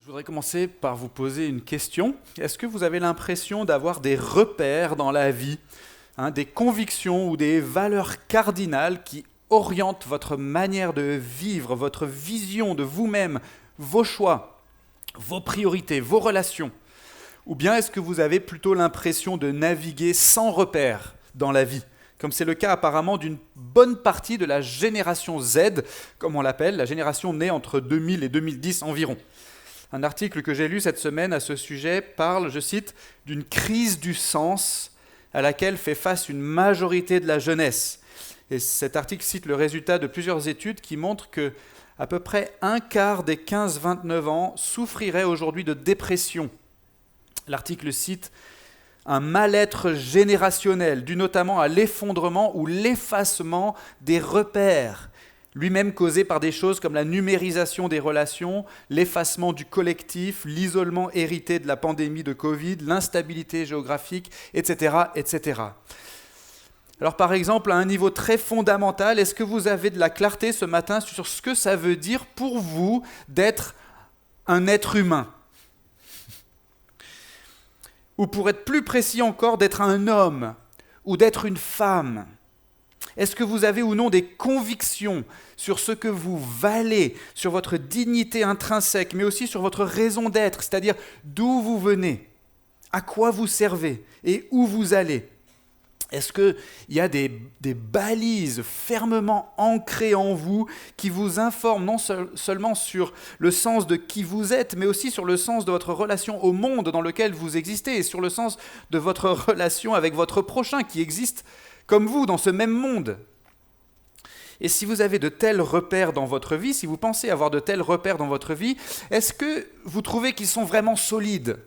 voudrais commencer par vous poser une question. Est-ce que vous avez l'impression d'avoir des repères dans la vie, des convictions ou des valeurs cardinales qui orientent votre manière de vivre, votre vision de vous-même, vos choix, vos priorités, vos relations? Ou bien est-ce que vous avez plutôt l'impression de naviguer sans repères dans la vie, comme c'est le cas apparemment d'une bonne partie de la génération Z, comme on l'appelle, la génération née entre 2000 et 2010 environ. Un article que j'ai lu cette semaine à ce sujet parle, je cite, d'une crise du sens à laquelle fait face une majorité de la jeunesse. Et cet article cite le résultat de plusieurs études qui montrent que à peu près un quart des 15-29 ans souffriraient aujourd'hui de dépression. L'article cite un mal-être générationnel dû notamment à l'effondrement ou l'effacement des repères, lui-même causé par des choses comme la numérisation des relations, l'effacement du collectif, l'isolement hérité de la pandémie de Covid, l'instabilité géographique, etc., etc. Alors par exemple, à un niveau très fondamental, est-ce que vous avez de la clarté ce matin sur ce que ça veut dire pour vous d'être un être humain ? Ou pour être plus précis encore, d'être un homme ou d'être une femme? Est-ce que vous avez ou non des convictions sur ce que vous valez, sur votre dignité intrinsèque, mais aussi sur votre raison d'être, c'est-à-dire d'où vous venez, à quoi vous servez et où vous allez? Est-ce qu'il y a des balises fermement ancrées en vous qui vous informent non seulement sur le sens de qui vous êtes, mais aussi sur le sens de votre relation au monde dans lequel vous existez et sur le sens de votre relation avec votre prochain qui existe comme vous dans ce même monde? Et si vous avez de tels repères dans votre vie, si vous pensez avoir de tels repères dans votre vie, est-ce que vous trouvez qu'ils sont vraiment solides ?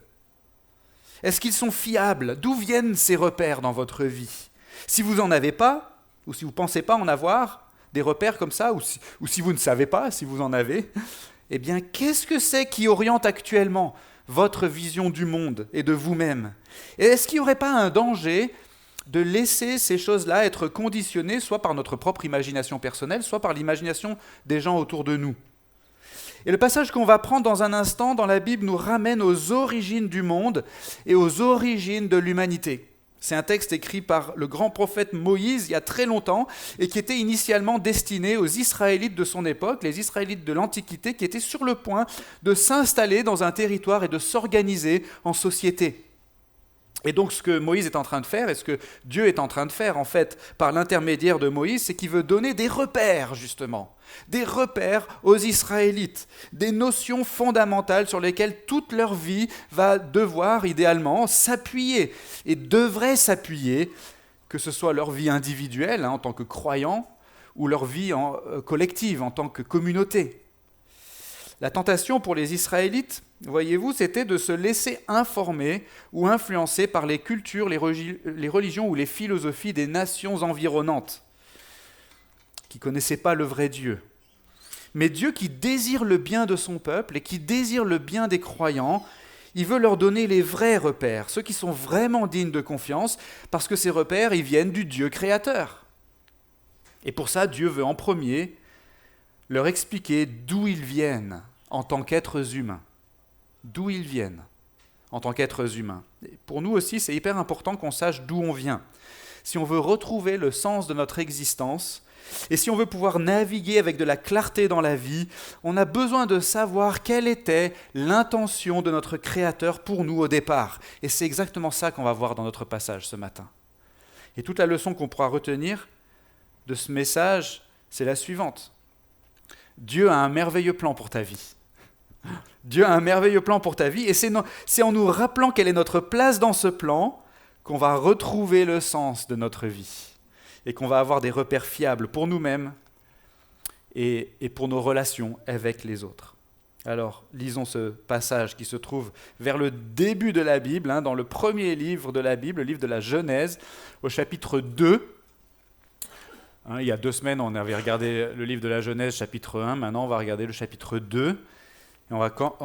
Est-ce qu'ils sont fiables ? D'où viennent ces repères dans votre vie ? Si vous n'en avez pas, ou si vous ne pensez pas en avoir des repères comme ça, ou si vous ne savez pas si vous en avez, eh bien, qu'est-ce que c'est qui oriente actuellement votre vision du monde et de vous-même ? Et est-ce qu'il n'y aurait pas un danger de laisser ces choses-là être conditionnées soit par notre propre imagination personnelle, soit par l'imagination des gens autour de nous ? Et le passage qu'on va prendre dans un instant dans la Bible nous ramène aux origines du monde et aux origines de l'humanité. C'est un texte écrit par le grand prophète Moïse il y a très longtemps et qui était initialement destiné aux Israélites de son époque, les Israélites de l'Antiquité qui étaient sur le point de s'installer dans un territoire et de s'organiser en société. Et donc ce que Moïse est en train de faire, et ce que Dieu est en train de faire en fait par l'intermédiaire de Moïse, c'est qu'il veut donner des repères justement, des repères aux Israélites, des notions fondamentales sur lesquelles toute leur vie va devoir idéalement s'appuyer et devrait s'appuyer, que ce soit leur vie individuelle en tant que croyants ou leur vie collective en tant que communauté. La tentation pour les Israélites, voyez-vous, c'était de se laisser informer ou influencer par les cultures, les religions ou les philosophies des nations environnantes, qui ne connaissaient pas le vrai Dieu. Mais Dieu qui désire le bien de son peuple et qui désire le bien des croyants, il veut leur donner les vrais repères, ceux qui sont vraiment dignes de confiance, parce que ces repères, ils viennent du Dieu créateur. Et pour ça, Dieu veut en premier leur expliquer d'où ils viennent en tant qu'êtres humains. D'où ils viennent en tant qu'êtres humains. Et pour nous aussi, c'est hyper important qu'on sache d'où on vient. Si on veut retrouver le sens de notre existence, et si on veut pouvoir naviguer avec de la clarté dans la vie, on a besoin de savoir quelle était l'intention de notre Créateur pour nous au départ. Et c'est exactement ça qu'on va voir dans notre passage ce matin. Et toute la leçon qu'on pourra retenir de ce message, c'est la suivante. Dieu a un merveilleux plan pour ta vie. Dieu a un merveilleux plan pour ta vie et c'est en nous rappelant quelle est notre place dans ce plan qu'on va retrouver le sens de notre vie et qu'on va avoir des repères fiables pour nous-mêmes et pour nos relations avec les autres. Alors, lisons ce passage qui se trouve vers le début de la Bible, dans le premier livre de la Bible, le livre de la Genèse, au chapitre 2. Il y a 2 semaines, on avait regardé le livre de la Genèse, chapitre 1. Maintenant, on va regarder le chapitre 2. Et on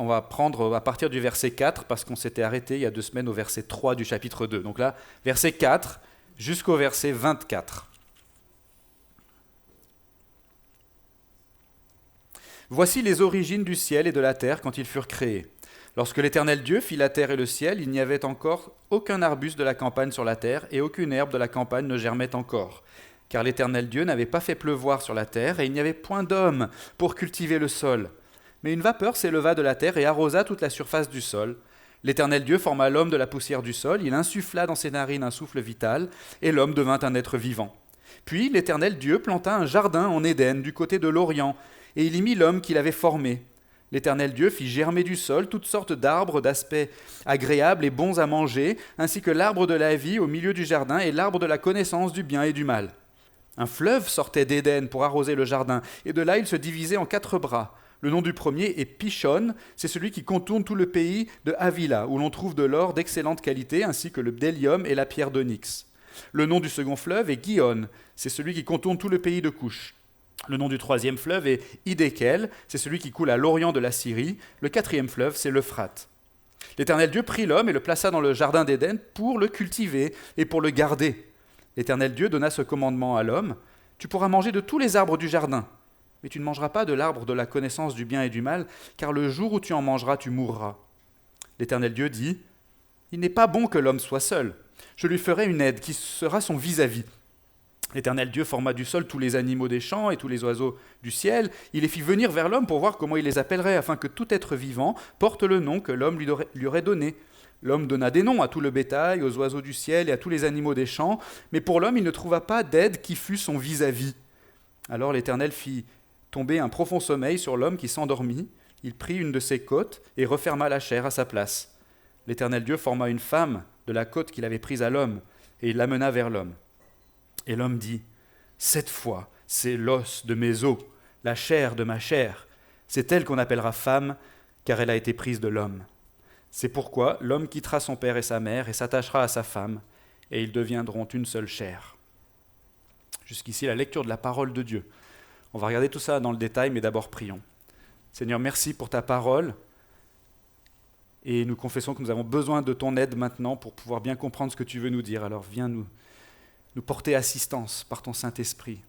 va prendre à partir du verset 4, parce qu'on s'était arrêté il y a 2 semaines au verset 3 du chapitre 2. Donc là, verset 4 jusqu'au verset 24. Voici les origines du ciel et de la terre quand ils furent créés. Lorsque l'Éternel Dieu fit la terre et le ciel, il n'y avait encore aucun arbuste de la campagne sur la terre, et aucune herbe de la campagne ne germait encore. Car l'Éternel Dieu n'avait pas fait pleuvoir sur la terre, et il n'y avait point d'homme pour cultiver le sol. Mais une vapeur s'éleva de la terre et arrosa toute la surface du sol. L'Éternel Dieu forma l'homme de la poussière du sol, il insuffla dans ses narines un souffle vital, et l'homme devint un être vivant. Puis l'Éternel Dieu planta un jardin en Éden, du côté de l'Orient, et il y mit l'homme qu'il avait formé. L'Éternel Dieu fit germer du sol toutes sortes d'arbres d'aspect agréable et bons à manger, ainsi que l'arbre de la vie au milieu du jardin et l'arbre de la connaissance du bien et du mal. Un fleuve sortait d'Éden pour arroser le jardin, et de là il se divisait en 4 bras. Le nom du premier est Pishon, c'est celui qui contourne tout le pays de Havila, où l'on trouve de l'or d'excellente qualité, ainsi que le bdellium et la pierre d'onyx. Le nom du second fleuve est Gihon, c'est celui qui contourne tout le pays de Couche. Le nom du troisième fleuve est Hiddekel, c'est celui qui coule à l'orient de la Syrie. Le 4e fleuve, c'est l'Euphrate. L'Éternel Dieu prit l'homme et le plaça dans le jardin d'Éden pour le cultiver et pour le garder. L'Éternel Dieu donna ce commandement à l'homme: « Tu pourras manger de tous les arbres du jardin, mais tu ne mangeras pas de l'arbre de la connaissance du bien et du mal, car le jour où tu en mangeras, tu mourras. » L'Éternel Dieu dit: « Il n'est pas bon que l'homme soit seul. Je lui ferai une aide qui sera son vis-à-vis. » L'Éternel Dieu forma du sol tous les animaux des champs et tous les oiseaux du ciel. Il les fit venir vers l'homme pour voir comment il les appellerait, afin que tout être vivant porte le nom que l'homme lui aurait donné. L'homme donna des noms à tout le bétail, aux oiseaux du ciel et à tous les animaux des champs, mais pour l'homme il ne trouva pas d'aide qui fût son vis-à-vis. Alors l'Éternel fit tomber un profond sommeil sur l'homme qui s'endormit. Il prit une de ses côtes et referma la chair à sa place. L'Éternel Dieu forma une femme de la côte qu'il avait prise à l'homme, et il l'amena vers l'homme. Et l'homme dit: « Cette fois, c'est l'os de mes os, la chair de ma chair. C'est elle qu'on appellera femme, car elle a été prise de l'homme. C'est pourquoi l'homme quittera son père et sa mère et s'attachera à sa femme, et ils deviendront une seule chair. » Jusqu'ici, la lecture de la parole de Dieu. On va regarder tout ça dans le détail, mais d'abord prions. Seigneur, merci pour ta parole. Et nous confessons que nous avons besoin de ton aide maintenant pour pouvoir bien comprendre ce que tu veux nous dire. Alors viens nous porter assistance par ton Saint-Esprit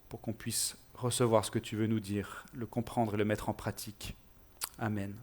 pour qu'on puisse recevoir ce que tu veux nous dire, le comprendre et le mettre en pratique. Amen.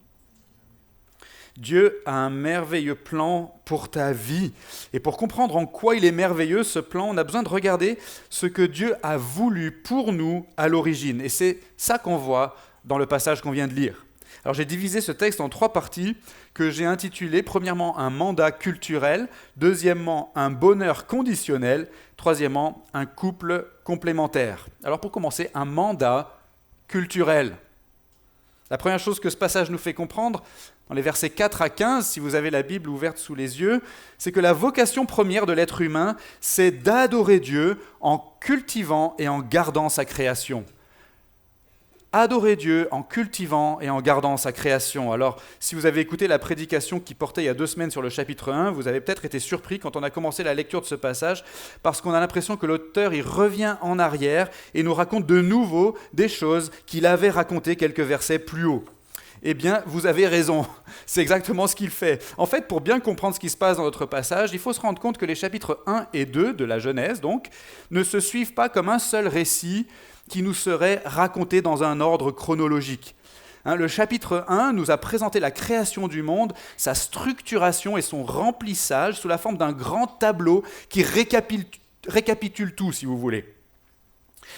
Dieu a un merveilleux plan pour ta vie. Et pour comprendre en quoi il est merveilleux, ce plan, on a besoin de regarder ce que Dieu a voulu pour nous à l'origine. Et c'est ça qu'on voit dans le passage qu'on vient de lire. Alors j'ai divisé ce texte en 3 parties que j'ai intitulées, premièrement, un mandat culturel, deuxièmement, un bonheur conditionnel, troisièmement, un couple complémentaire. Alors pour commencer, un mandat culturel. La première chose que ce passage nous fait comprendre, dans les versets 4 à 15, si vous avez la Bible ouverte sous les yeux, c'est que la vocation première de l'être humain, c'est d'adorer Dieu en cultivant et en gardant sa création. Adorer Dieu en cultivant et en gardant sa création. Alors, si vous avez écouté la prédication qui portait il y a 2 semaines sur le chapitre 1, vous avez peut-être été surpris quand on a commencé la lecture de ce passage, parce qu'on a l'impression que l'auteur il revient en arrière et nous raconte de nouveau des choses qu'il avait racontées quelques versets plus haut. Eh bien, vous avez raison, c'est exactement ce qu'il fait. En fait, pour bien comprendre ce qui se passe dans notre passage, il faut se rendre compte que les chapitres 1 et 2 de la Genèse, donc, ne se suivent pas comme un seul récit qui nous serait raconté dans un ordre chronologique. Le chapitre 1 nous a présenté la création du monde, sa structuration et son remplissage sous la forme d'un grand tableau qui récapitule tout, si vous voulez.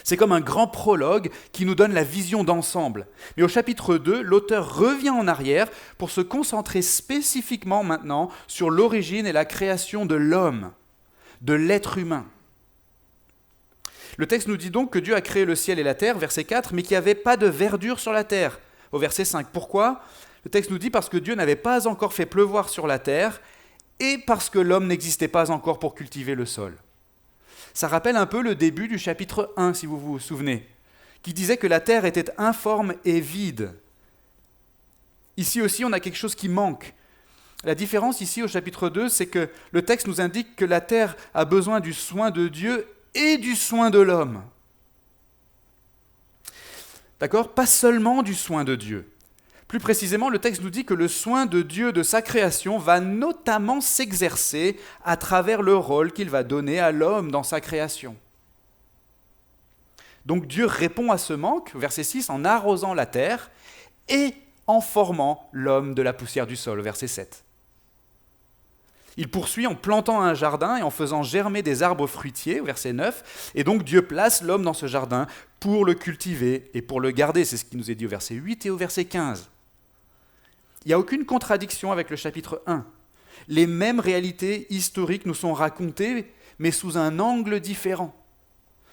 C'est comme un grand prologue qui nous donne la vision d'ensemble. Mais au chapitre 2, l'auteur revient en arrière pour se concentrer spécifiquement maintenant sur l'origine et la création de l'homme, de l'être humain. Le texte nous dit donc que Dieu a créé le ciel et la terre, verset 4, mais qu'il n'y avait pas de verdure sur la terre, au verset 5. Pourquoi ? Le texte nous dit parce que Dieu n'avait pas encore fait pleuvoir sur la terre et parce que l'homme n'existait pas encore pour cultiver le sol. Ça rappelle un peu le début du chapitre 1, si vous vous souvenez, qui disait que la terre était informe et vide. Ici aussi, on a quelque chose qui manque. La différence ici au chapitre 2, c'est que le texte nous indique que la terre a besoin du soin de Dieu et du soin de l'homme. D'accord ? Pas seulement du soin de Dieu. Plus précisément, le texte nous dit que le soin de Dieu de sa création va notamment s'exercer à travers le rôle qu'il va donner à l'homme dans sa création. Donc Dieu répond à ce manque, verset 6, en arrosant la terre et en formant l'homme de la poussière du sol, au verset 7. Il poursuit en plantant un jardin et en faisant germer des arbres fruitiers, au verset 9. Et donc Dieu place l'homme dans ce jardin pour le cultiver et pour le garder. C'est ce qui nous est dit au verset 8 et au verset 15. Il n'y a aucune contradiction avec le chapitre 1. Les mêmes réalités historiques nous sont racontées, mais sous un angle différent.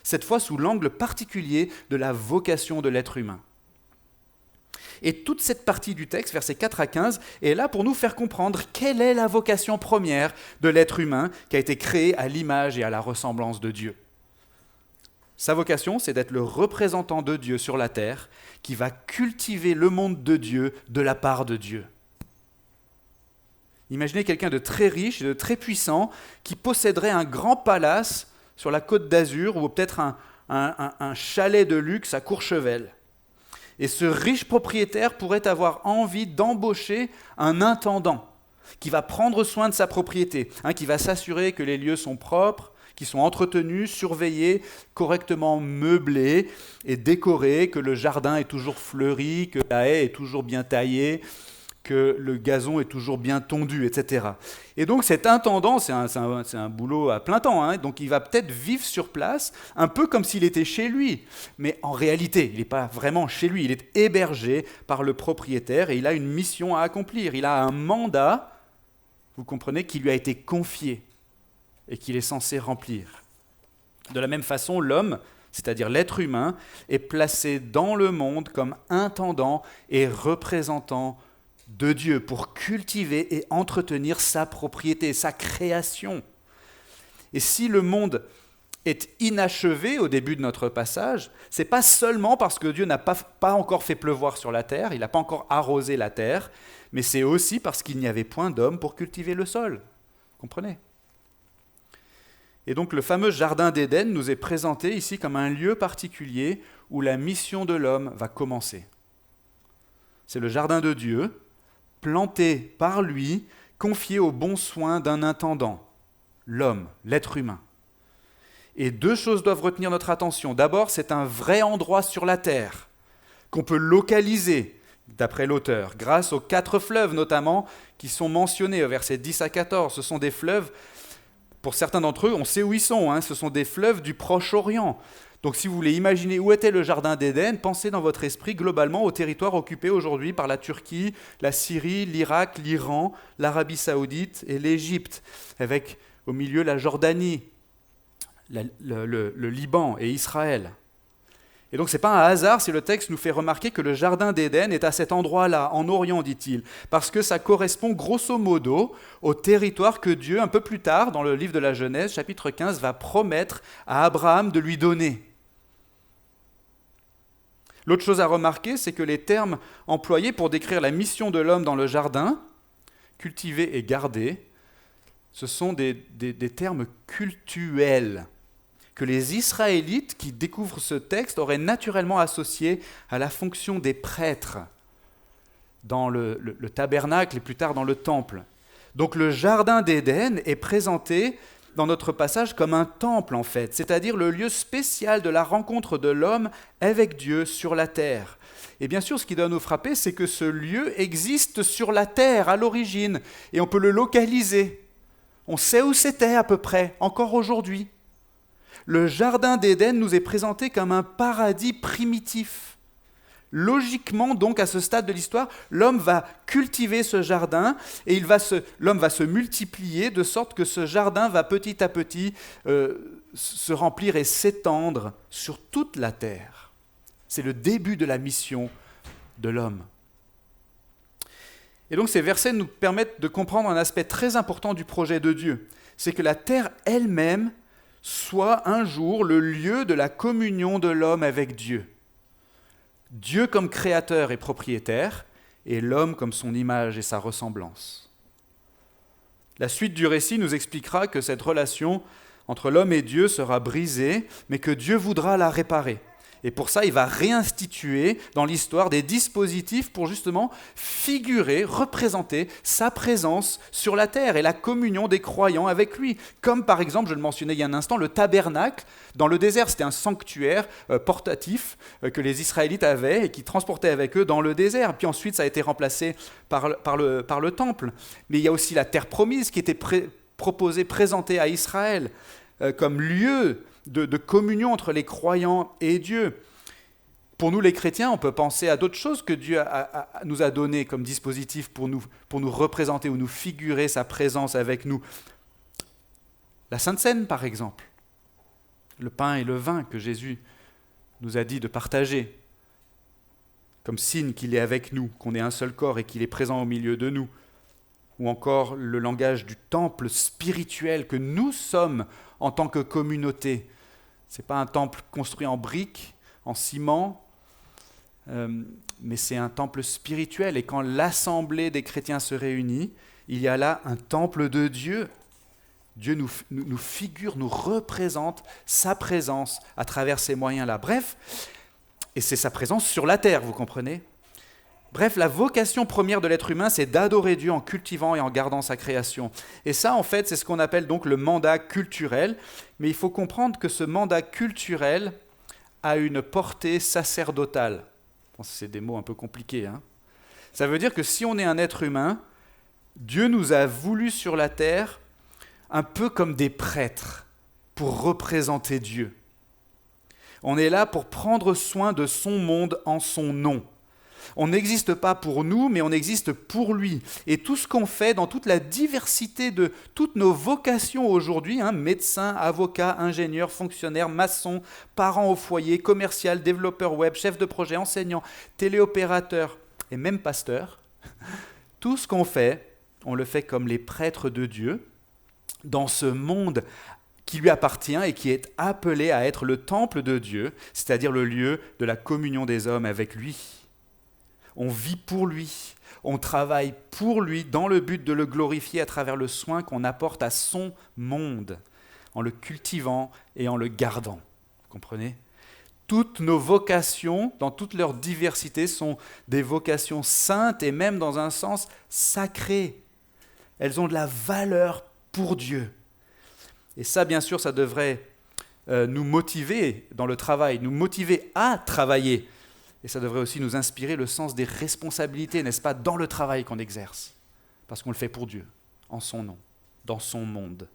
Cette fois sous l'angle particulier de la vocation de l'être humain. Et toute cette partie du texte, versets 4 à 15, est là pour nous faire comprendre quelle est la vocation première de l'être humain qui a été créé à l'image et à la ressemblance de Dieu. Sa vocation, c'est d'être le représentant de Dieu sur la terre qui va cultiver le monde de Dieu de la part de Dieu. Imaginez quelqu'un de très riche et de très puissant qui posséderait un grand palace sur la côte d'Azur ou peut-être un chalet de luxe à Courchevel. Et ce riche propriétaire pourrait avoir envie d'embaucher un intendant qui va prendre soin de sa propriété, qui va s'assurer que les lieux sont propres, qu'ils sont entretenus, surveillés, correctement meublés et décorés, que le jardin est toujours fleuri, que la haie est toujours bien taillée, que le gazon est toujours bien tondu, etc. Et donc cet intendant, c'est un boulot à plein temps, donc il va peut-être vivre sur place, un peu comme s'il était chez lui. Mais en réalité, il n'est pas vraiment chez lui, il est hébergé par le propriétaire et il a une mission à accomplir. Il a un mandat, vous comprenez, qui lui a été confié et qu'il est censé remplir. De la même façon, l'homme, c'est-à-dire l'être humain, est placé dans le monde comme intendant et représentant de Dieu pour cultiver et entretenir sa propriété, sa création. Et si le monde est inachevé au début de notre passage, ce n'est pas seulement parce que Dieu n'a pas encore fait pleuvoir sur la terre, il n'a pas encore arrosé la terre, mais c'est aussi parce qu'il n'y avait point d'homme pour cultiver le sol. Comprenez ? Et donc le fameux jardin d'Éden nous est présenté ici comme un lieu particulier où la mission de l'homme va commencer. C'est le jardin de Dieu, planté par lui, confié aux bons soins d'un intendant, l'homme, l'être humain. Et deux choses doivent retenir notre attention. D'abord, c'est un vrai endroit sur la terre qu'on peut localiser, d'après l'auteur, grâce aux 4 fleuves notamment qui sont mentionnés au verset 10 à 14. Ce sont des fleuves, pour certains d'entre eux, on sait où ils sont, ce sont des fleuves du Proche-Orient. Donc si vous voulez imaginer où était le jardin d'Éden, pensez dans votre esprit globalement au territoire occupé aujourd'hui par la Turquie, la Syrie, l'Irak, l'Iran, l'Arabie Saoudite et l'Égypte, avec au milieu la Jordanie, le Liban et Israël. Et donc ce n'est pas un hasard si le texte nous fait remarquer que le jardin d'Éden est à cet endroit-là, en Orient, dit-il, parce que ça correspond grosso modo au territoire que Dieu, un peu plus tard, dans le livre de la Genèse, chapitre 15, va promettre à Abraham de lui donner. L'autre chose à remarquer, c'est que les termes employés pour décrire la mission de l'homme dans le jardin, cultiver et garder, ce sont des termes cultuels que les Israélites qui découvrent ce texte auraient naturellement associés à la fonction des prêtres dans le tabernacle et plus tard dans le temple. Donc le jardin d'Éden est présenté dans notre passage comme un temple en fait, c'est-à-dire le lieu spécial de la rencontre de l'homme avec Dieu sur la terre. Et bien sûr, ce qui doit nous frapper, c'est que ce lieu existe sur la terre à l'origine et on peut le localiser. On sait où c'était à peu près, encore aujourd'hui. Le jardin d'Éden nous est présenté comme un paradis primitif. Logiquement, donc, à ce stade de l'histoire, l'homme va cultiver ce jardin et l'homme va se multiplier de sorte que ce jardin va petit à petit se remplir et s'étendre sur toute la terre. C'est le début de la mission de l'homme. Et donc ces versets nous permettent de comprendre un aspect très important du projet de Dieu. C'est que la terre elle-même soit un jour le lieu de la communion de l'homme avec Dieu. Dieu comme créateur et propriétaire, et l'homme comme son image et sa ressemblance. La suite du récit nous expliquera que cette relation entre l'homme et Dieu sera brisée, mais que Dieu voudra la réparer, Et pour ça, il va réinstituer dans l'histoire des dispositifs pour justement figurer, représenter sa présence sur la terre et la communion des croyants avec lui. Comme par exemple, je le mentionnais il y a un instant, le tabernacle dans le désert. C'était un sanctuaire portatif que les Israélites avaient et qui transportaient avec eux dans le désert. Puis ensuite, ça a été remplacé par le temple. Mais il y a aussi la terre promise qui était proposée, présentée à Israël comme lieu de communion entre les croyants et Dieu. Pour nous les chrétiens, on peut penser à d'autres choses que Dieu nous a données comme dispositif pour nous représenter ou nous figurer sa présence avec nous. La Sainte Seine, par exemple, le pain et le vin que Jésus nous a dit de partager, comme signe qu'il est avec nous, qu'on est un seul corps et qu'il est présent au milieu de nous. Ou encore le langage du temple spirituel que nous sommes en tant que communauté. Ce n'est pas un temple construit en briques, en ciment, mais c'est un temple spirituel. Et quand l'assemblée des chrétiens se réunit, il y a là un temple de Dieu. Dieu nous figure, nous représente sa présence à travers ces moyens-là. Bref, et c'est sa présence sur la terre, vous comprenez ? Bref, la vocation première de l'être humain, c'est d'adorer Dieu en cultivant et en gardant sa création. Et ça, en fait, c'est ce qu'on appelle donc le mandat culturel. Mais il faut comprendre que ce mandat culturel a une portée sacerdotale. Bon, c'est des mots un peu compliqués, hein. Ça veut dire que si on est un être humain, Dieu nous a voulu sur la terre un peu comme des prêtres pour représenter Dieu. On est là pour prendre soin de son monde en son nom. On n'existe pas pour nous, mais on existe pour lui. Et tout ce qu'on fait dans toute la diversité de toutes nos vocations aujourd'hui, médecins, avocats, ingénieurs, fonctionnaires, maçons, parents au foyer, commercial, développeurs web, chefs de projet, enseignants, téléopérateurs et même pasteurs, tout ce qu'on fait, on le fait comme les prêtres de Dieu dans ce monde qui lui appartient et qui est appelé à être le temple de Dieu, c'est-à-dire le lieu de la communion des hommes avec lui. On vit pour lui, on travaille pour lui dans le but de le glorifier à travers le soin qu'on apporte à son monde, en le cultivant et en le gardant. Vous comprenez ? Toutes nos vocations, dans toute leur diversité, sont des vocations saintes et même dans un sens sacré. Elles ont de la valeur pour Dieu. Et ça, bien sûr, ça devrait nous motiver dans le travail, nous motiver à travailler. Et ça devrait aussi nous inspirer le sens des responsabilités, n'est-ce pas, dans le travail qu'on exerce. Parce qu'on le fait pour Dieu, en son nom, dans son monde.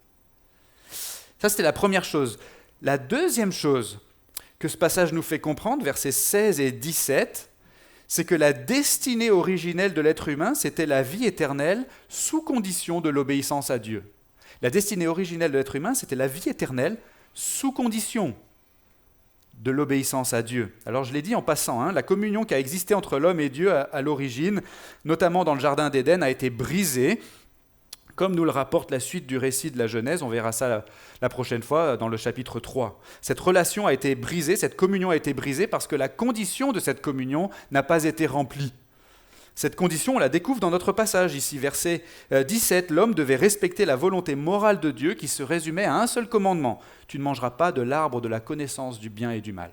Ça, c'était la première chose. La deuxième chose que ce passage nous fait comprendre, versets 16 et 17, c'est que la destinée originelle de l'être humain, c'était la vie éternelle sous condition de l'obéissance à Dieu. La destinée originelle de l'être humain, c'était la vie éternelle sous condition de l'obéissance à Dieu. Alors je l'ai dit en passant, la communion qui a existé entre l'homme et Dieu à l'origine, notamment dans le jardin d'Éden, a été brisée, comme nous le rapporte la suite du récit de la Genèse. On verra ça la prochaine fois dans le chapitre 3. Cette relation a été brisée, cette communion a été brisée parce que la condition de cette communion n'a pas été remplie. Cette condition, on la découvre dans notre passage ici, verset 17. L'homme devait respecter la volonté morale de Dieu qui se résumait à un seul commandement. Tu ne mangeras pas de l'arbre de la connaissance du bien et du mal.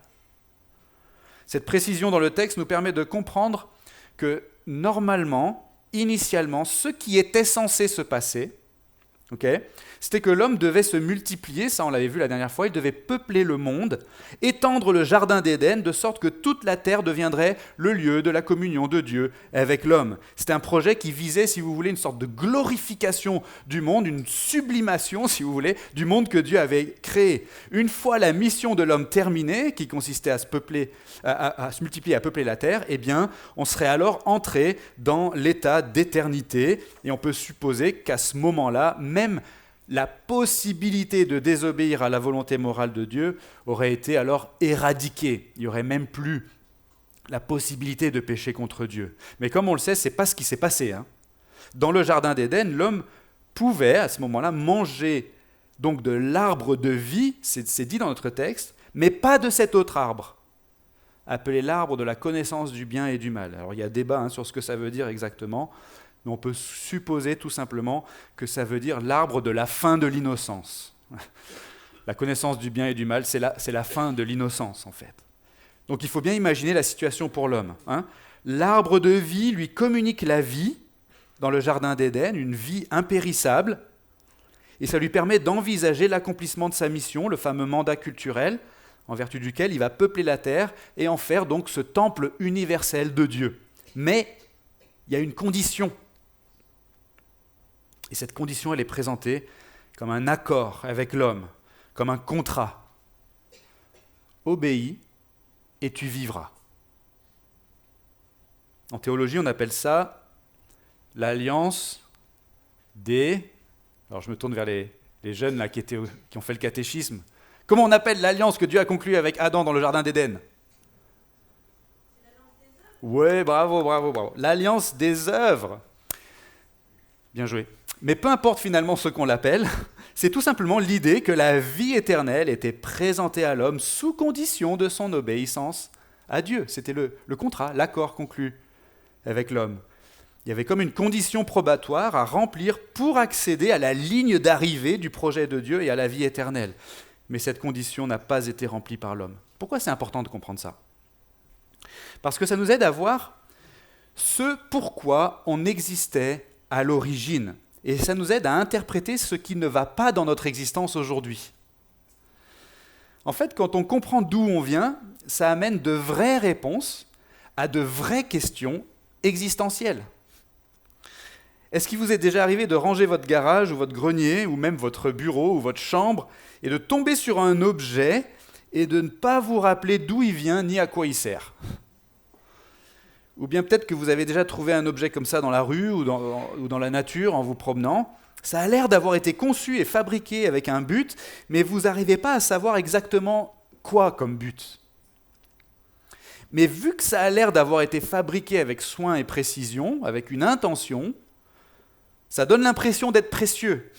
Cette précision dans le texte nous permet de comprendre que normalement, initialement, ce qui était censé se passer, c'était que l'homme devait se multiplier, ça on l'avait vu la dernière fois, il devait peupler le monde, étendre le jardin d'Éden de sorte que toute la terre deviendrait le lieu de la communion de Dieu avec l'homme. C'était un projet qui visait, si vous voulez, une sorte de glorification du monde, une sublimation, si vous voulez, du monde que Dieu avait créé. Une fois la mission de l'homme terminée, qui consistait à se multiplier, à peupler la terre, eh bien, on serait alors entré dans l'état d'éternité, et on peut supposer qu'à ce moment-là, même la possibilité de désobéir à la volonté morale de Dieu aurait été alors éradiquée. Il n'y aurait même plus la possibilité de pécher contre Dieu. Mais comme on le sait, ce n'est pas ce qui s'est passé. Dans le jardin d'Éden, l'homme pouvait à ce moment-là manger donc de l'arbre de vie, c'est dit dans notre texte, mais pas de cet autre arbre, appelé l'arbre de la connaissance du bien et du mal. Alors il y a débat sur ce que ça veut dire exactement, mais on peut supposer tout simplement que ça veut dire l'arbre de la fin de l'innocence. La connaissance du bien et du mal, c'est la fin de l'innocence en fait. Donc il faut bien imaginer la situation pour l'homme. L'arbre de vie lui communique la vie dans le jardin d'Éden, une vie impérissable, et ça lui permet d'envisager l'accomplissement de sa mission, le fameux mandat culturel, en vertu duquel il va peupler la terre et en faire donc ce temple universel de Dieu. Mais il y a une condition. Et cette condition, elle est présentée comme un accord avec l'homme, comme un contrat. Obéis et tu vivras. En théologie, on appelle ça l'alliance des... Alors je me tourne vers les jeunes là, qui ont fait le catéchisme. Comment on appelle l'alliance que Dieu a conclue avec Adam dans le jardin d'Éden ? Ouais, bravo. L'alliance des œuvres. Bien joué. Mais peu importe finalement ce qu'on l'appelle, c'est tout simplement l'idée que la vie éternelle était présentée à l'homme sous condition de son obéissance à Dieu. C'était le contrat, l'accord conclu avec l'homme. Il y avait comme une condition probatoire à remplir pour accéder à la ligne d'arrivée du projet de Dieu et à la vie éternelle. Mais cette condition n'a pas été remplie par l'homme. Pourquoi c'est important de comprendre ça ? Parce que ça nous aide à voir ce pourquoi on existait à l'origine. Et ça nous aide à interpréter ce qui ne va pas dans notre existence aujourd'hui. En fait, quand on comprend d'où on vient, ça amène de vraies réponses à de vraies questions existentielles. Est-ce qu'il vous est déjà arrivé de ranger votre garage ou votre grenier, ou même votre bureau ou votre chambre, et de tomber sur un objet et de ne pas vous rappeler d'où il vient ni à quoi il sert ? Ou bien peut-être que vous avez déjà trouvé un objet comme ça dans la rue ou dans la nature en vous promenant. Ça a l'air d'avoir été conçu et fabriqué avec un but, mais vous n'arrivez pas à savoir exactement quoi comme but. Mais vu que ça a l'air d'avoir été fabriqué avec soin et précision, avec une intention, ça donne l'impression d'être précieux.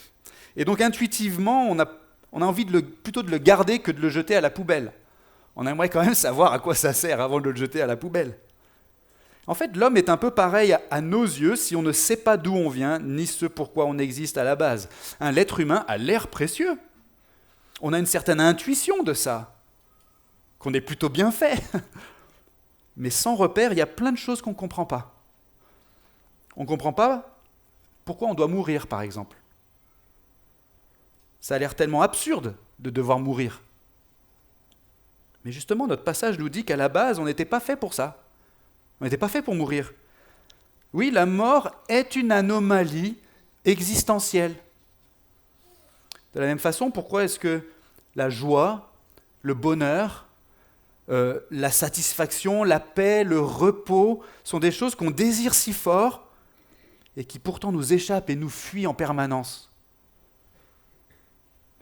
Et donc intuitivement, on a envie plutôt de le garder que de le jeter à la poubelle. On aimerait quand même savoir à quoi ça sert avant de le jeter à la poubelle. En fait, l'homme est un peu pareil à nos yeux si on ne sait pas d'où on vient, ni ce pourquoi on existe à la base. L'être humain a l'air précieux. On a une certaine intuition de ça, qu'on est plutôt bien fait. Mais sans repère, il y a plein de choses qu'on ne comprend pas. On ne comprend pas pourquoi on doit mourir, par exemple. Ça a l'air tellement absurde de devoir mourir. Mais justement, notre passage nous dit qu'à la base, on n'était pas fait pour ça. On n'était pas fait pour mourir. Oui, la mort est une anomalie existentielle. De la même façon, pourquoi est-ce que la joie, le bonheur, la satisfaction, la paix, le repos sont des choses qu'on désire si fort et qui pourtant nous échappent et nous fuient en permanence ?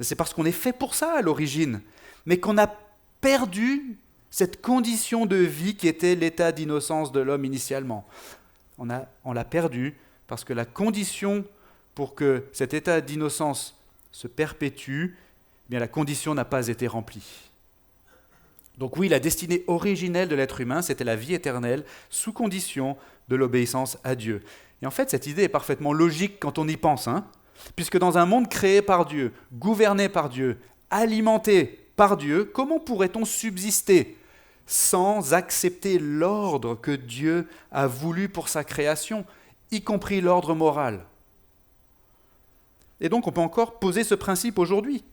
C'est parce qu'on est fait pour ça à l'origine, mais qu'on a perdu cette condition de vie qui était l'état d'innocence de l'homme initialement. On l'a perdu parce que la condition pour que cet état d'innocence se perpétue, eh bien la condition n'a pas été remplie. Donc oui, la destinée originelle de l'être humain, c'était la vie éternelle sous condition de l'obéissance à Dieu. Et en fait, cette idée est parfaitement logique quand on y pense, puisque dans un monde créé par Dieu, gouverné par Dieu, alimenté par Dieu, comment pourrait-on subsister sans accepter l'ordre que Dieu a voulu pour sa création, y compris l'ordre moral ? Et donc on peut encore poser ce principe aujourd'hui.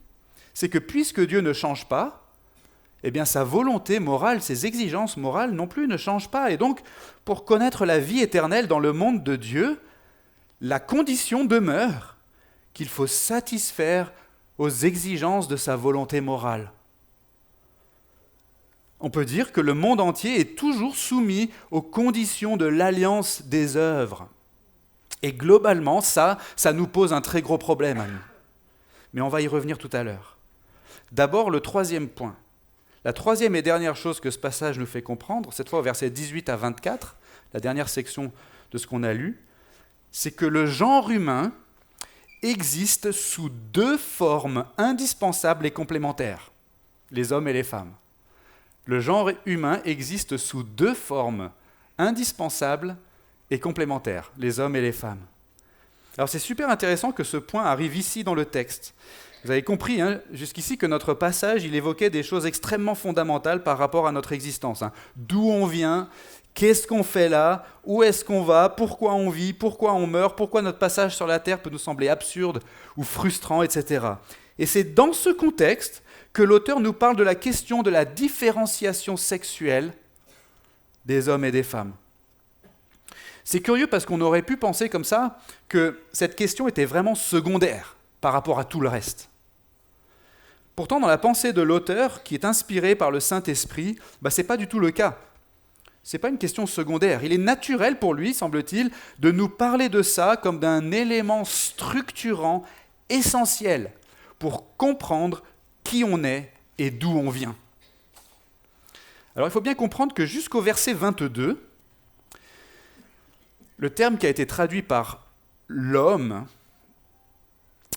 C'est que puisque Dieu ne change pas, eh bien sa volonté morale, ses exigences morales non plus ne changent pas. Et donc, pour connaître la vie éternelle dans le monde de Dieu, la condition demeure qu'il faut satisfaire aux exigences de sa volonté morale. On peut dire que le monde entier est toujours soumis aux conditions de l'alliance des œuvres. Et globalement, ça nous pose un très gros problème à nous. Mais on va y revenir tout à l'heure. D'abord, le troisième point. La troisième et dernière chose que ce passage nous fait comprendre, cette fois au verset 18 à 24, la dernière section de ce qu'on a lu, c'est que le genre humain existe sous deux formes indispensables et complémentaires, les hommes et les femmes. Le genre humain existe sous deux formes indispensables et complémentaires, les hommes et les femmes. Alors c'est super intéressant que ce point arrive ici dans le texte, Vous avez compris jusqu'ici que notre passage, il évoquait des choses extrêmement fondamentales par rapport à notre existence. D'où on vient, qu'est-ce qu'on fait là, où est-ce qu'on va, pourquoi on vit, pourquoi on meurt, pourquoi notre passage sur la terre peut nous sembler absurde ou frustrant, etc. Et c'est dans ce contexte que l'auteur nous parle de la question de la différenciation sexuelle des hommes et des femmes. C'est curieux parce qu'on aurait pu penser comme ça que cette question était vraiment secondaire par rapport à tout le reste. Pourtant, dans la pensée de l'auteur, qui est inspirée par le Saint-Esprit, ce n'est pas du tout le cas. Ce n'est pas une question secondaire. Il est naturel pour lui, semble-t-il, de nous parler de ça comme d'un élément structurant, essentiel, pour comprendre qui on est et d'où on vient. Alors il faut bien comprendre que jusqu'au verset 22, le terme qui a été traduit par l'homme,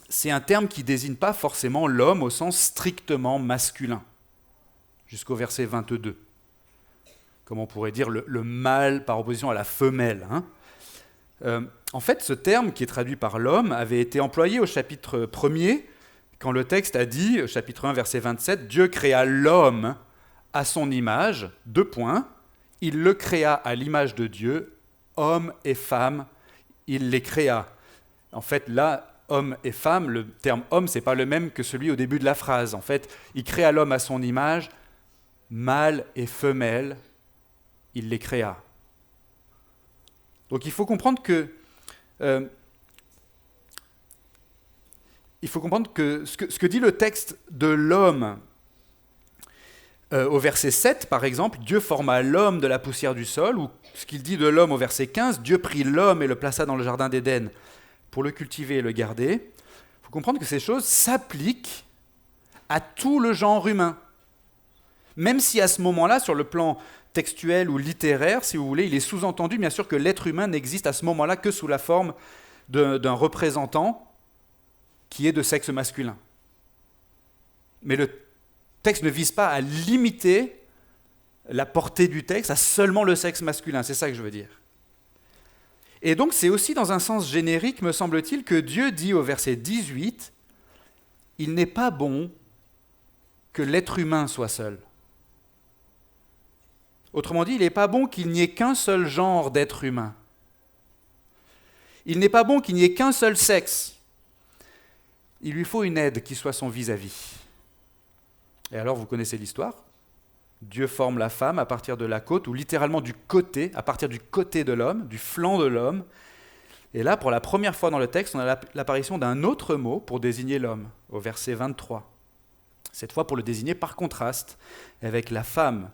c'est un terme qui ne désigne pas forcément l'homme au sens strictement masculin, jusqu'au verset 22. Comme on pourrait dire le mâle par opposition à la femelle. En fait, ce terme qui est traduit par l'homme avait été employé au chapitre 1er, quand le texte a dit, au chapitre 1, verset 27, « Dieu créa l'homme à son image, : il le créa à l'image de Dieu, homme et femme, il les créa. » En fait, là, homme et femme, le terme homme, ce n'est pas le même que celui au début de la phrase. En fait, il créa l'homme à son image, mâle et femelle, il les créa. Donc il faut comprendre que, ce que dit le texte de l'homme, au verset 7, par exemple, Dieu forma l'homme de la poussière du sol, ou ce qu'il dit de l'homme au verset 15, Dieu prit l'homme et le plaça dans le jardin d'Éden pour le cultiver et le garder. Il faut comprendre que ces choses s'appliquent à tout le genre humain. Même si à ce moment-là, sur le plan textuel ou littéraire, si vous voulez, il est sous-entendu, bien sûr, que l'être humain n'existe à ce moment-là que sous la forme d'un représentant qui est de sexe masculin. Mais le texte ne vise pas à limiter la portée du texte à seulement le sexe masculin, c'est ça que je veux dire. Et donc c'est aussi dans un sens générique, me semble-t-il, que Dieu dit au verset 18, « Il n'est pas bon que l'être humain soit seul. » Autrement dit, il n'est pas bon qu'il n'y ait qu'un seul genre d'être humain. Il n'est pas bon qu'il n'y ait qu'un seul sexe. Il lui faut une aide qui soit son vis-à-vis. Et alors, vous connaissez l'histoire. Dieu forme la femme à partir de la côte, ou littéralement du côté, à partir du côté de l'homme, du flanc de l'homme. Et là, pour la première fois dans le texte, on a l'apparition d'un autre mot pour désigner l'homme, au verset 23. Cette fois pour le désigner par contraste avec la femme.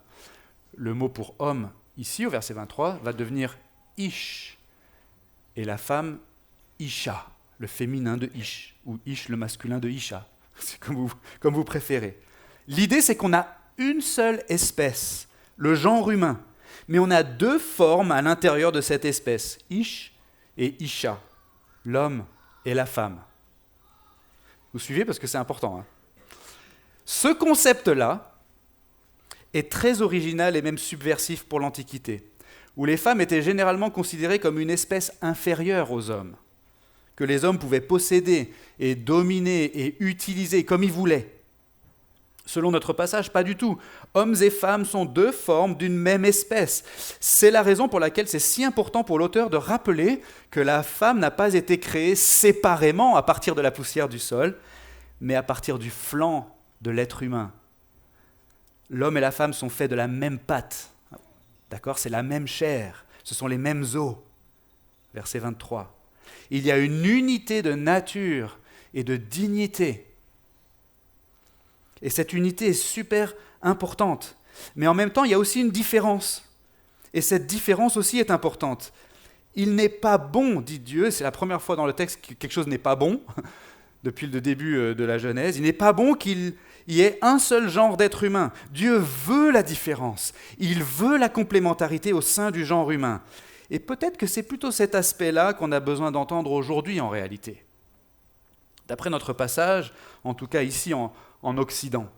Le mot pour homme, ici, au verset 23, va devenir ish. Et la femme, isha, le féminin de ish, ou ish, le masculin de isha. C'est comme vous préférez. L'idée, c'est qu'on a une seule espèce, le genre humain, mais on a deux formes à l'intérieur de cette espèce, Ish et Isha, l'homme et la femme. Vous suivez parce que c'est important. Ce concept-là est très original et même subversif pour l'Antiquité, où les femmes étaient généralement considérées comme une espèce inférieure aux hommes, que les hommes pouvaient posséder et dominer et utiliser comme ils voulaient. Selon notre passage, pas du tout. Hommes et femmes sont deux formes d'une même espèce. C'est la raison pour laquelle c'est si important pour l'auteur de rappeler que la femme n'a pas été créée séparément à partir de la poussière du sol, mais à partir du flanc de l'être humain. L'homme et la femme sont faits de la même pâte. D'accord ? C'est la même chair. Ce sont les mêmes os. Verset 23. Il y a une unité de nature et de dignité. Et cette unité est super importante. Mais en même temps, il y a aussi une différence. Et cette différence aussi est importante. Il n'est pas bon, dit Dieu, c'est la première fois dans le texte que quelque chose n'est pas bon, depuis le début de la Genèse, il n'est pas bon qu'il y ait un seul genre d'être humain. Dieu veut la différence. Il veut la complémentarité au sein du genre humain. Et peut-être que c'est plutôt cet aspect-là qu'on a besoin d'entendre aujourd'hui en réalité. D'après notre passage, en tout cas ici en Occident.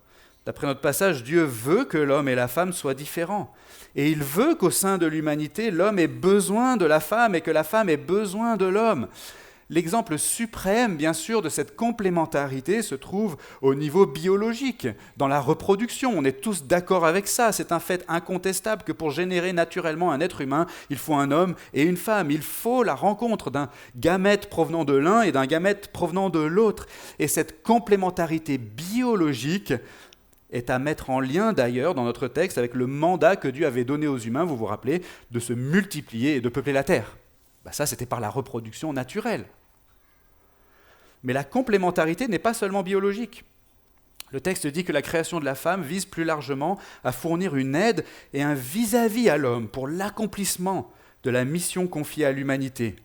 D'après notre passage, Dieu veut que l'homme et la femme soient différents. Et il veut qu'au sein de l'humanité, l'homme ait besoin de la femme et que la femme ait besoin de l'homme. l'exemple suprême, bien sûr, de cette complémentarité se trouve au niveau biologique, dans la reproduction. On est tous d'accord avec ça. C'est un fait incontestable que pour générer naturellement un être humain, il faut un homme et une femme. Il faut la rencontre d'un gamète provenant de l'un et d'un gamète provenant de l'autre. Et cette complémentarité biologique est à mettre en lien d'ailleurs dans notre texte avec le mandat que Dieu avait donné aux humains, vous vous rappelez, de se multiplier et de peupler la terre. Ça, c'était par la reproduction naturelle. Mais la complémentarité n'est pas seulement biologique. Le texte dit que la création de la femme vise plus largement à fournir une aide et un vis-à-vis à l'homme pour l'accomplissement de la mission confiée à l'humanité.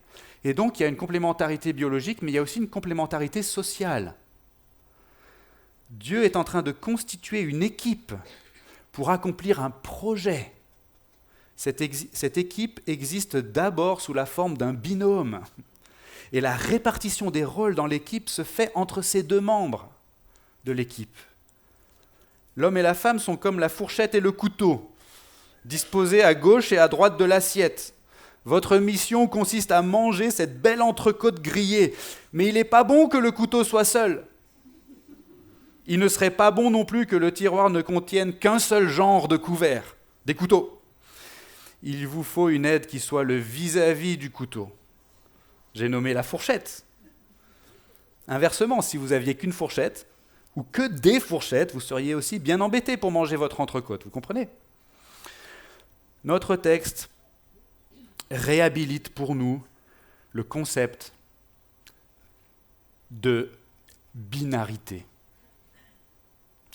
Et donc, il y a une complémentarité biologique, mais il y a aussi une complémentarité sociale. Dieu est en train de constituer une équipe pour accomplir un projet. Cette équipe existe d'abord sous la forme d'un binôme. Et la répartition des rôles dans l'équipe se fait entre ces deux membres de l'équipe. L'homme et la femme sont comme la fourchette et le couteau, disposés à gauche et à droite de l'assiette. Votre mission consiste à manger cette belle entrecôte grillée, mais il n'est pas bon que le couteau soit seul. Il ne serait pas bon non plus que le tiroir ne contienne qu'un seul genre de couvert, des couteaux. Il vous faut une aide qui soit le vis-à-vis du couteau. J'ai nommé la fourchette. Inversement, si vous aviez qu'une fourchette, ou que des fourchettes, vous seriez aussi bien embêté pour manger votre entrecôte, vous comprenez ? Notre texte réhabilite pour nous le concept de binarité.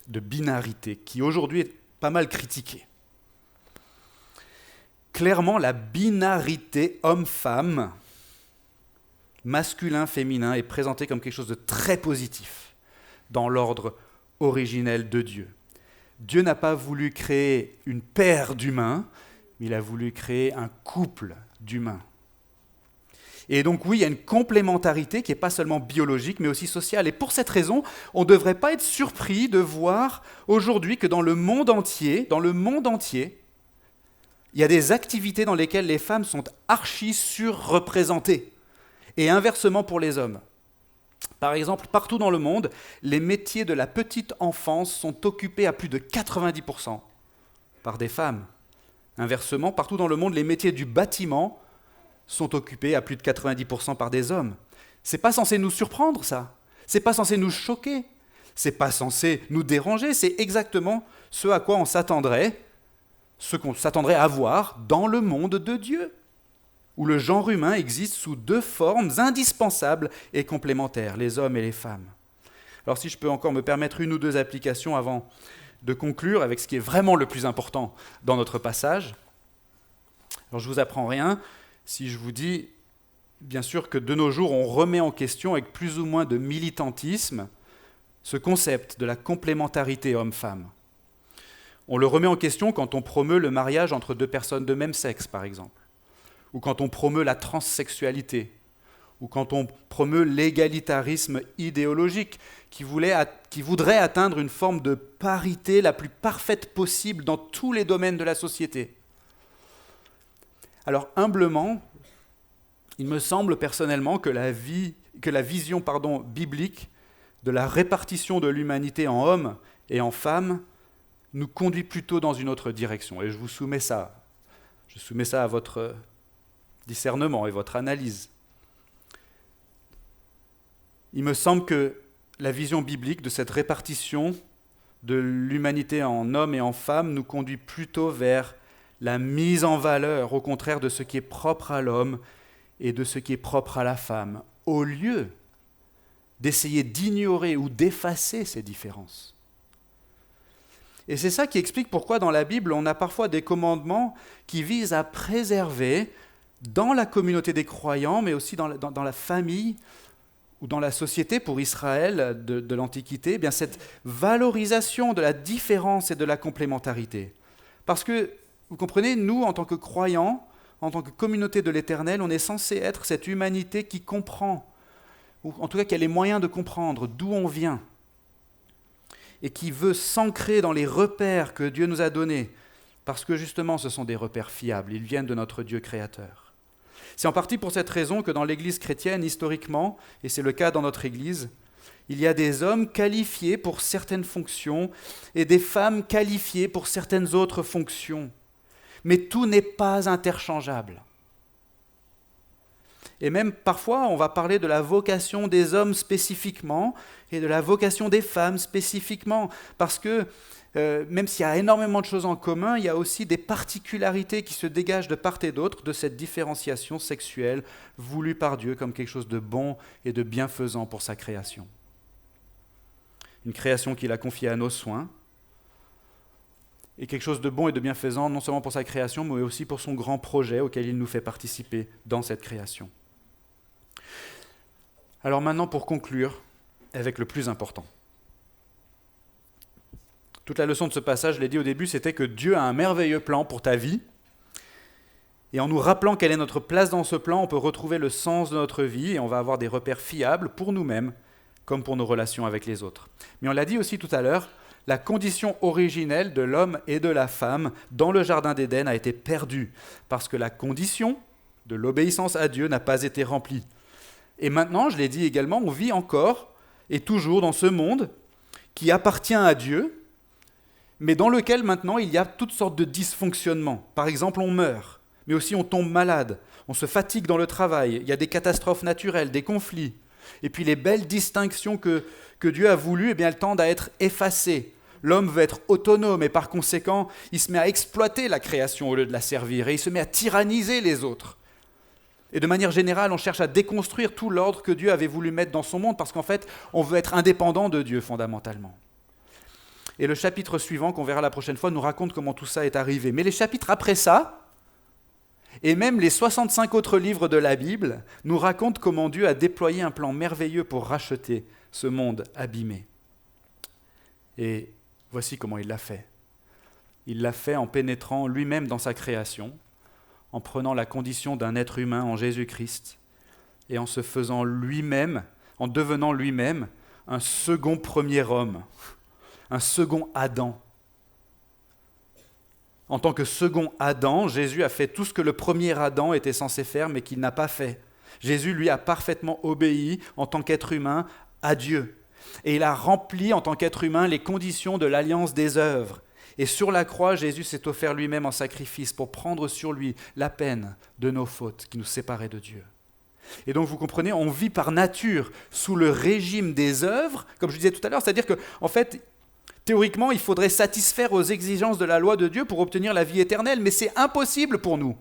De binarité, qui aujourd'hui est pas mal critiquée. Clairement, la binarité homme-femme, masculin-féminin, est présentée comme quelque chose de très positif dans l'ordre originel de Dieu. Dieu n'a pas voulu créer une paire d'humains, mais il a voulu créer un couple d'humains. Et donc oui, il y a une complémentarité qui n'est pas seulement biologique, mais aussi sociale. Et pour cette raison, on ne devrait pas être surpris de voir aujourd'hui que dans le monde entier, il y a des activités dans lesquelles les femmes sont archi surreprésentées, et inversement pour les hommes. Par exemple, partout dans le monde, les métiers de la petite enfance sont occupés à plus de 90% par des femmes. Inversement, partout dans le monde, les métiers du bâtiment sont occupés à plus de 90% par des hommes. C'est pas censé nous surprendre, ça. C'est pas censé nous choquer. C'est pas censé nous déranger. C'est exactement ce à quoi on s'attendrait, ce qu'on s'attendrait à voir dans le monde de Dieu, où le genre humain existe sous deux formes indispensables et complémentaires, les hommes et les femmes. Alors si je peux encore me permettre une ou deux applications avant de conclure avec ce qui est vraiment le plus important dans notre passage. Alors je ne vous apprends rien si je vous dis, bien sûr, que de nos jours, on remet en question avec plus ou moins de militantisme ce concept de la complémentarité homme-femme. On le remet en question quand on promeut le mariage entre deux personnes de même sexe, par exemple, ou quand on promeut la transsexualité, ou quand on promeut l'égalitarisme idéologique qui voudrait atteindre une forme de parité la plus parfaite possible dans tous les domaines de la société. Alors humblement, il me semble personnellement que la vision biblique de la répartition de l'humanité en hommes et en femmes nous conduit plutôt dans une autre direction. Et je vous soumets ça. Je soumets ça à votre discernement et votre analyse. Il me semble que la vision biblique de cette répartition de l'humanité en hommes et en femmes nous conduit plutôt vers la mise en valeur, au contraire, de ce qui est propre à l'homme et de ce qui est propre à la femme, au lieu d'essayer d'ignorer ou d'effacer ces différences. Et c'est ça qui explique pourquoi dans la Bible, on a parfois des commandements qui visent à préserver, dans la communauté des croyants, mais aussi dans la famille ou dans la société pour Israël de l'Antiquité, eh bien cette valorisation de la différence et de la complémentarité. Parce que, vous comprenez, nous, en tant que croyants, en tant que communauté de l'Éternel, on est censé être cette humanité qui comprend, ou en tout cas qui a les moyens de comprendre d'où on vient, et qui veut s'ancrer dans les repères que Dieu nous a donnés, parce que justement ce sont des repères fiables, ils viennent de notre Dieu créateur. C'est en partie pour cette raison que dans l'Église chrétienne, historiquement, et c'est le cas dans notre Église, il y a des hommes qualifiés pour certaines fonctions et des femmes qualifiées pour certaines autres fonctions. Mais tout n'est pas interchangeable. Et même parfois, on va parler de la vocation des hommes spécifiquement et de la vocation des femmes spécifiquement, parce que même s'il y a énormément de choses en commun, il y a aussi des particularités qui se dégagent de part et d'autre de cette différenciation sexuelle voulue par Dieu comme quelque chose de bon et de bienfaisant pour sa création. Une création qu'il a confiée à nos soins, et quelque chose de bon et de bienfaisant non seulement pour sa création, mais aussi pour son grand projet auquel il nous fait participer dans cette création. Alors maintenant, pour conclure avec le plus important. Toute la leçon de ce passage, je l'ai dit au début, c'était que Dieu a un merveilleux plan pour ta vie. Et en nous rappelant quelle est notre place dans ce plan, on peut retrouver le sens de notre vie et on va avoir des repères fiables pour nous-mêmes comme pour nos relations avec les autres. Mais on l'a dit aussi tout à l'heure, la condition originelle de l'homme et de la femme dans le jardin d'Éden a été perdue parce que la condition de l'obéissance à Dieu n'a pas été remplie. Et maintenant, je l'ai dit également, on vit encore et toujours dans ce monde qui appartient à Dieu, mais dans lequel maintenant il y a toutes sortes de dysfonctionnements. Par exemple, on meurt, mais aussi on tombe malade, on se fatigue dans le travail, il y a des catastrophes naturelles, des conflits. Et puis les belles distinctions que Dieu a voulues, eh bien, elles tendent à être effacées. L'homme veut être autonome et par conséquent, il se met à exploiter la création au lieu de la servir et il se met à tyranniser les autres. Et de manière générale, on cherche à déconstruire tout l'ordre que Dieu avait voulu mettre dans son monde parce qu'en fait, on veut être indépendant de Dieu fondamentalement. Et le chapitre suivant, qu'on verra la prochaine fois, nous raconte comment tout ça est arrivé. Mais les chapitres après ça, et même les 65 autres livres de la Bible, nous racontent comment Dieu a déployé un plan merveilleux pour racheter ce monde abîmé. Et voici comment il l'a fait. Il l'a fait en pénétrant lui-même dans sa création, en prenant la condition d'un être humain en Jésus-Christ, et en se faisant lui-même, en devenant lui-même un second premier homme, un second Adam. En tant que second Adam, Jésus a fait tout ce que le premier Adam était censé faire, mais qu'il n'a pas fait. Jésus, lui, a parfaitement obéi en tant qu'être humain à Dieu. Et il a rempli en tant qu'être humain les conditions de l'alliance des œuvres. Et sur la croix, Jésus s'est offert lui-même en sacrifice pour prendre sur lui la peine de nos fautes qui nous séparaient de Dieu. Et donc vous comprenez, on vit par nature sous le régime des œuvres, comme je disais tout à l'heure, c'est-à-dire que, en fait, théoriquement, il faudrait satisfaire aux exigences de la loi de Dieu pour obtenir la vie éternelle, mais c'est impossible pour nous.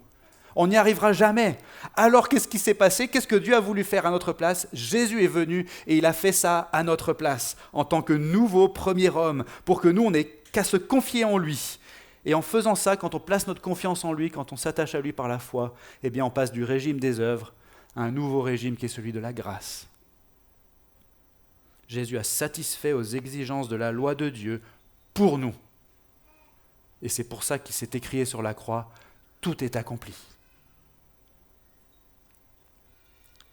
On n'y arrivera jamais. Alors qu'est-ce qui s'est passé? Qu'est-ce que Dieu a voulu faire à notre place? Jésus est venu et il a fait ça à notre place, en tant que nouveau premier homme, pour que nous, on n'ait qu'à se confier en lui. Et en faisant ça, quand on place notre confiance en lui, quand on s'attache à lui par la foi, eh bien on passe du régime des œuvres à un nouveau régime qui est celui de la grâce. Jésus a satisfait aux exigences de la loi de Dieu pour nous. Et c'est pour ça qu'il s'est écrié sur la croix, tout est accompli.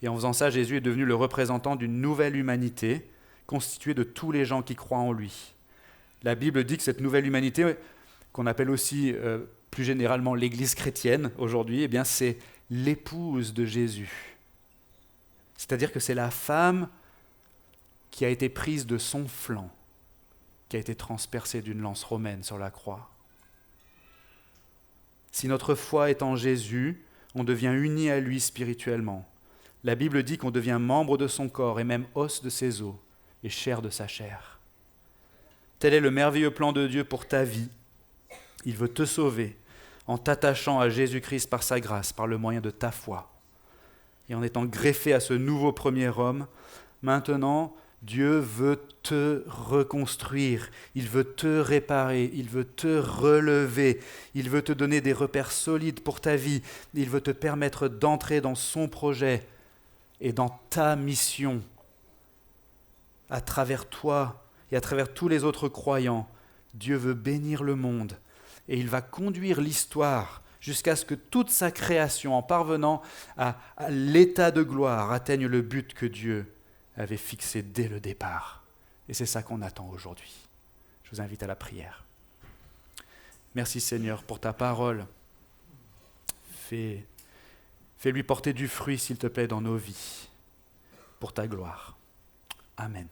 Et en faisant ça, Jésus est devenu le représentant d'une nouvelle humanité constituée de tous les gens qui croient en lui. La Bible dit que cette nouvelle humanité, qu'on appelle aussi plus généralement l'Église chrétienne aujourd'hui, eh bien c'est l'épouse de Jésus. C'est-à-dire que c'est la femme qui a été prise de son flanc, qui a été transpercée d'une lance romaine sur la croix. Si notre foi est en Jésus, on devient uni à lui spirituellement. La Bible dit qu'on devient membre de son corps et même os de ses os et chair de sa chair. Tel est le merveilleux plan de Dieu pour ta vie. Il veut te sauver en t'attachant à Jésus-Christ par sa grâce, par le moyen de ta foi. Et en étant greffé à ce nouveau premier homme, maintenant, Dieu veut te reconstruire, il veut te réparer, il veut te relever, il veut te donner des repères solides pour ta vie, il veut te permettre d'entrer dans son projet et dans ta mission. À travers toi et à travers tous les autres croyants, Dieu veut bénir le monde et il va conduire l'histoire jusqu'à ce que toute sa création, en parvenant à l'état de gloire, atteigne le but que Dieu avait fixé dès le départ. Et c'est ça qu'on attend aujourd'hui. Je vous invite à la prière. Merci Seigneur pour ta parole. Fais Fais-lui porter du fruit, s'il te plaît, dans nos vies, pour ta gloire. Amen.